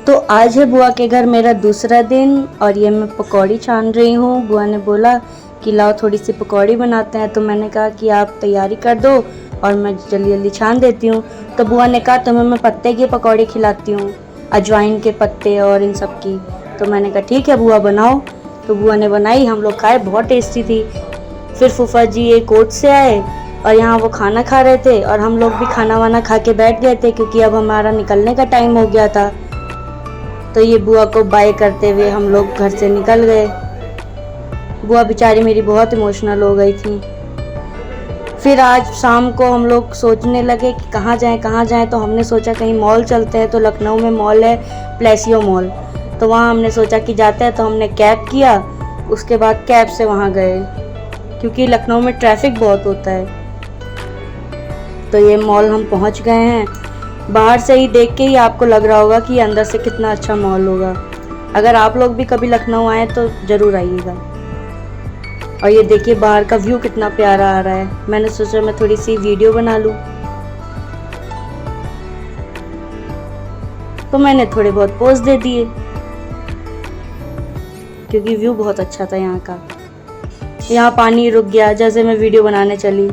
तो आज है बुआ के घर मेरा दूसरा दिन और ये मैं पकौड़ी छान रही हूँ। बुआ ने बोला कि लाओ थोड़ी सी पकौड़ी बनाते हैं, तो मैंने कहा कि आप तैयारी कर दो और मैं जल्दी जल्दी छान देती हूँ। तो बुआ ने कहा तुम्हें मैं पत्ते की पकौड़ी खिलाती हूँ, अजवाइन के पत्ते और इन सब की। तो मैंने कहा ठीक है बुआ बनाओ। तो बुआ ने बनाई, हम लोग खाए, बहुत टेस्टी थी। फिर फूफा जी एक कोर्ट से आए और यहाँ वो खाना खा रहे थे और हम लोग भी खाना वाना खा के बैठ गए थे, क्योंकि अब हमारा निकलने का टाइम हो गया था। तो ये बुआ को बाय करते हुए हम लोग घर से निकल गए। बुआ बेचारी मेरी बहुत इमोशनल हो गई थी। फिर आज शाम को हम लोग सोचने लगे कि कहाँ जाएं। तो हमने सोचा कहीं मॉल चलते हैं। तो लखनऊ में मॉल है प्लेसियो मॉल, तो वहाँ हमने सोचा कि जाते हैं। तो हमने कैब किया, उसके बाद कैब से वहाँ गए, क्योंकि लखनऊ में ट्रैफिक बहुत होता है। तो ये मॉल हम पहुँच गए हैं। बाहर से ही देख के ही आपको लग रहा होगा कि अंदर से कितना अच्छा मॉल होगा। अगर आप लोग भी कभी लखनऊ आए तो ज़रूर आइएगा। और ये देखिए बाहर का व्यू कितना प्यारा आ रहा है। मैंने सोचा मैं थोड़ी सी वीडियो बना लूँ, तो मैंने थोड़े बहुत पोज दे दिए, क्योंकि व्यू बहुत अच्छा था यहाँ का। यहाँ पानी रुक गया जैसे मैं वीडियो बनाने चली,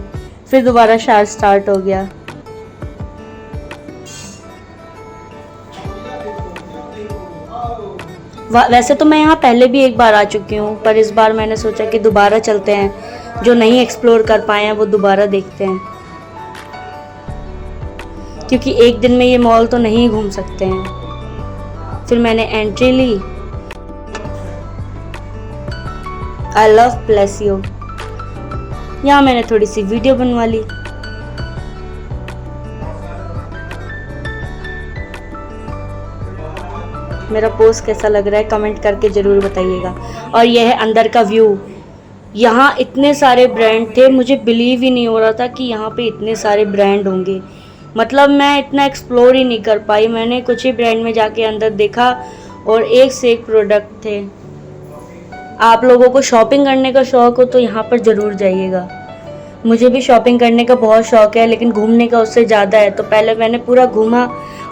फिर दोबारा शार स्टार्ट हो गया। वैसे तो मैं यहाँ पहले भी एक बार आ चुकी हूँ, पर इस बार मैंने सोचा कि दोबारा चलते हैं। जो नहीं एक्सप्लोर कर पाए हैं वो दोबारा देखते हैं, क्योंकि एक दिन में ये मॉल तो नहीं घूम सकते हैं। फिर मैंने एंट्री ली। I love प्लेसियो। यहाँ मैंने थोड़ी सी वीडियो बनवा ली। मेरा पोस्ट कैसा लग रहा है कमेंट करके ज़रूर बताइएगा। और यह है अंदर का व्यू। यहाँ इतने सारे ब्रांड थे, मुझे बिलीव ही नहीं हो रहा था कि यहाँ पे इतने सारे ब्रांड होंगे। मतलब मैं इतना एक्सप्लोर ही नहीं कर पाई। मैंने कुछ ही ब्रांड में जाके अंदर देखा और एक से एक प्रोडक्ट थे। आप लोगों को शॉपिंग करने का शौक़ हो तो यहाँ पर ज़रूर जाइएगा। मुझे भी शॉपिंग करने का बहुत शौक़ है, लेकिन घूमने का उससे ज़्यादा है। तो पहले मैंने पूरा घूमा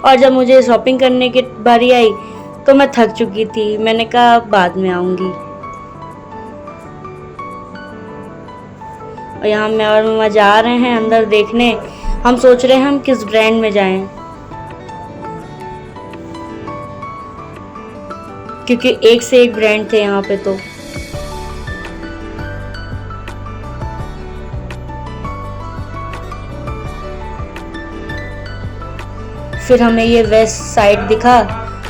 और जब मुझे शॉपिंग करने की बारी आई तो मैं थक चुकी थी। मैंने कहा बाद में आऊँगी। और यहाँ मैं और मम्मा जा रहे हैं अंदर देखने। हम सोच रहे हैं हम किस ब्रांड में जाएं, क्योंकि एक से एक ब्रांड थे यहाँ पे। तो फिर हमें ये वेस्ट साइड दिखा,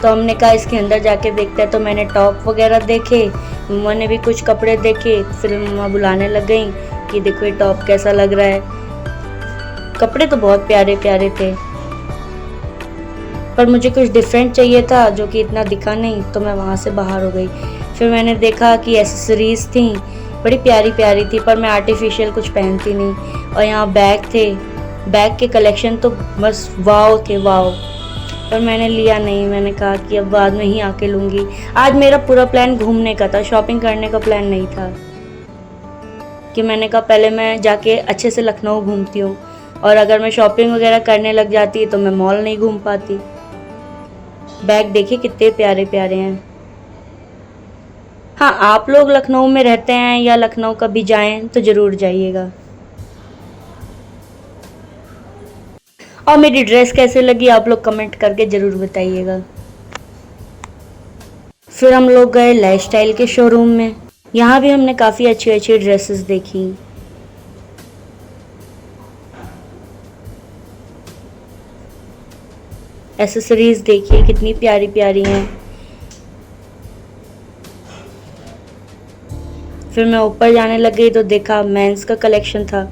तो हमने कहा इसके अंदर जाके देखते हैं। तो मैंने टॉप वगैरह देखे, मम्मा ने भी कुछ कपड़े देखे। फिर मम्मा बुलाने लग गई कि देखो ये टॉप कैसा लग रहा है। कपड़े तो बहुत प्यारे प्यारे थे, पर मुझे कुछ डिफरेंट चाहिए था जो कि इतना दिखा नहीं, तो मैं वहाँ से बाहर हो गई। फिर मैंने देखा कि एसेसरीज थी, बड़ी प्यारी प्यारी थी, पर मैं आर्टिफिशियल कुछ पहनती नहीं। और यहाँ बैग थे, बैग के कलेक्शन तो बस वाव थे, वाव। पर मैंने लिया नहीं। मैंने कहा कि अब बाद में ही आके लूँगी। आज मेरा पूरा प्लान घूमने का था, शॉपिंग करने का प्लान नहीं था। कि मैंने कहा पहले मैं जाके अच्छे से लखनऊ घूमती हूँ, और अगर मैं शॉपिंग वगैरह करने लग जाती तो मैं मॉल नहीं घूम पाती। बैग देखिए कितने प्यारे प्यारे हैं। हाँ, आप लोग लखनऊ में रहते हैं या लखनऊ कभी जाएं तो ज़रूर जाइएगा। और मेरी ड्रेस कैसे लगी आप लोग कमेंट करके ज़रूर बताइएगा। फिर हम लोग गए लाइफस्टाइल के शोरूम में। यहाँ भी हमने काफ़ी अच्छी अच्छी ड्रेसेस देखी। एसेसरीज देखिए कितनी प्यारी प्यारी हैं। फिर मैं ऊपर जाने लग गई तो देखा मेंस का कलेक्शन था।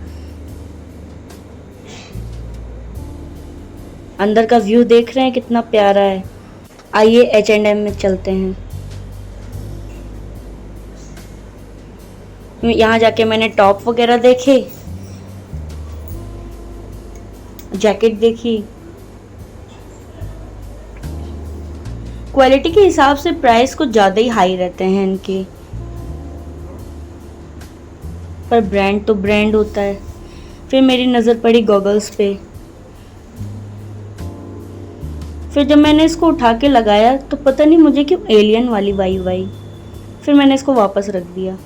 अंदर का व्यू देख रहे हैं कितना प्यारा है। आइए H&M में चलते हैं। यहाँ जाके मैंने टॉप वगैरह देखे, जैकेट देखी। क्वालिटी के हिसाब से प्राइस कुछ ज़्यादा ही हाई रहते हैं इनके, पर ब्रांड तो ब्रांड होता है। फिर मेरी नज़र पड़ी गॉगल्स पे। फिर जब मैंने इसको उठा के लगाया तो पता नहीं मुझे क्यों एलियन वाली वाइब आई। फिर मैंने इसको वापस रख दिया।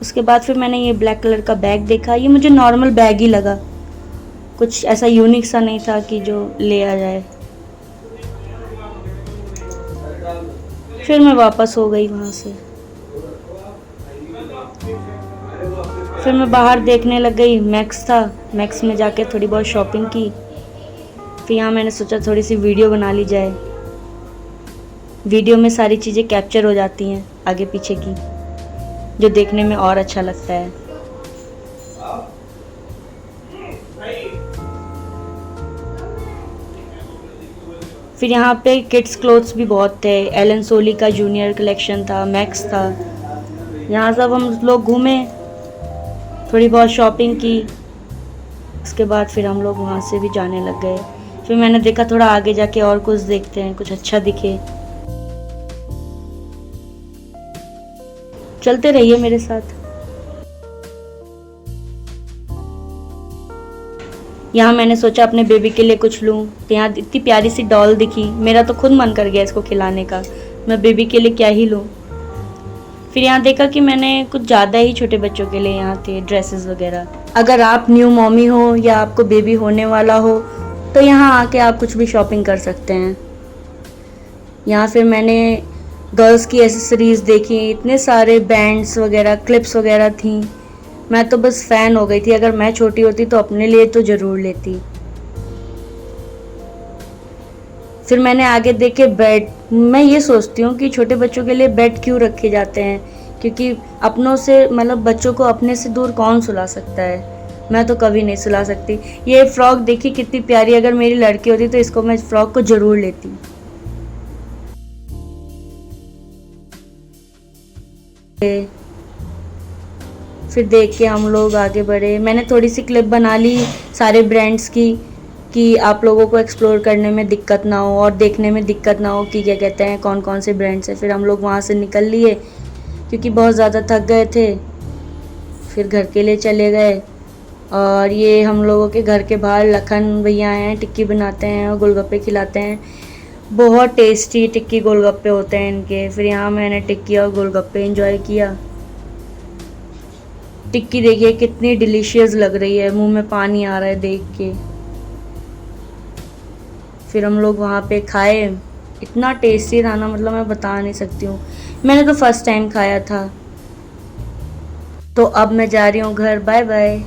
उसके बाद फिर मैंने ये ब्लैक कलर का बैग देखा। ये मुझे नॉर्मल बैग ही लगा, कुछ ऐसा यूनिक सा नहीं था कि जो ले आ जाए। फिर मैं वापस हो गई वहाँ से। फिर मैं बाहर देखने लग गई, मैक्स था, मैक्स में जाके थोड़ी बहुत शॉपिंग की। फिर यहाँ मैंने सोचा थोड़ी सी वीडियो बना ली जाए। वीडियो में सारी चीज़ें कैप्चर हो जाती हैं आगे पीछे की, जो देखने में और अच्छा लगता है। फिर यहाँ पे किड्स क्लोथ्स भी बहुत थे। एलन सोली का जूनियर कलेक्शन था, मैक्स था। यहाँ सब हम लोग घूमे, थोड़ी बहुत शॉपिंग की। उसके बाद फिर हम लोग वहाँ से भी जाने लग गए। फिर मैंने देखा थोड़ा आगे जाके और कुछ देखते हैं, कुछ अच्छा दिखे। चलते रहिए मेरे साथ। यहाँ मैंने सोचा अपने बेबी के लिए कुछ लूँ, तो यहाँ इतनी प्यारी सी डॉल दिखी। मेरा तो खुद मन कर गया इसको खिलाने का। मैं बेबी के लिए क्या ही लूँ। फिर यहाँ देखा कि मैंने कुछ ज़्यादा ही छोटे बच्चों के लिए यहाँ थे ड्रेसेस वगैरह। अगर आप न्यू मॉमी हो या आपको बेबी होने वाला हो तो यहाँ आके आप कुछ भी शॉपिंग कर सकते हैं। यहाँ फिर मैंने गर्ल्स की एसेसरीज़ देखी, इतने सारे बैंड्स वगैरह, क्लिप्स वगैरह थी। मैं तो बस फ़ैन हो गई थी। अगर मैं छोटी होती तो अपने लिए तो ज़रूर लेती। फिर मैंने आगे देखे बेड। मैं ये सोचती हूँ कि छोटे बच्चों के लिए बेड क्यों रखे जाते हैं, क्योंकि अपनों से मतलब बच्चों को अपने से दूर कौन सुला सकता है। मैं तो कभी नहीं सुला सकती। ये फ्रॉक देखी कितनी प्यारी। अगर मेरी लड़की होती तो इसको मैं फ्रॉक को ज़रूर लेती। फिर देख के हम लोग आगे बढ़े। मैंने थोड़ी सी क्लिप बना ली सारे ब्रांड्स की, कि आप लोगों को एक्सप्लोर करने में दिक्कत ना हो और देखने में दिक्कत ना हो कि क्या कहते हैं कौन कौन से ब्रांड्स हैं। फिर हम लोग वहाँ से निकल लिए क्योंकि बहुत ज़्यादा थक गए थे। फिर घर के लिए चले गए। और ये हम लोगों के घर के बाहर लखन भैया हैं, टिक्की बनाते हैं और गोलगप्पे खिलाते हैं। बहुत टेस्टी टिक्की गोलगप्पे होते हैं इनके। फिर यहाँ मैंने टिक्की और गोलगप्पे एंजॉय किया। टिक्की देखिए कितनी डिलीशियस लग रही है, मुंह में पानी आ रहा है देख के। फिर हम लोग वहाँ पे खाए। इतना टेस्टी था ना, मतलब मैं बता नहीं सकती हूँ। मैंने तो फर्स्ट टाइम खाया था। तो अब मैं जा रही हूँ घर। Bye bye.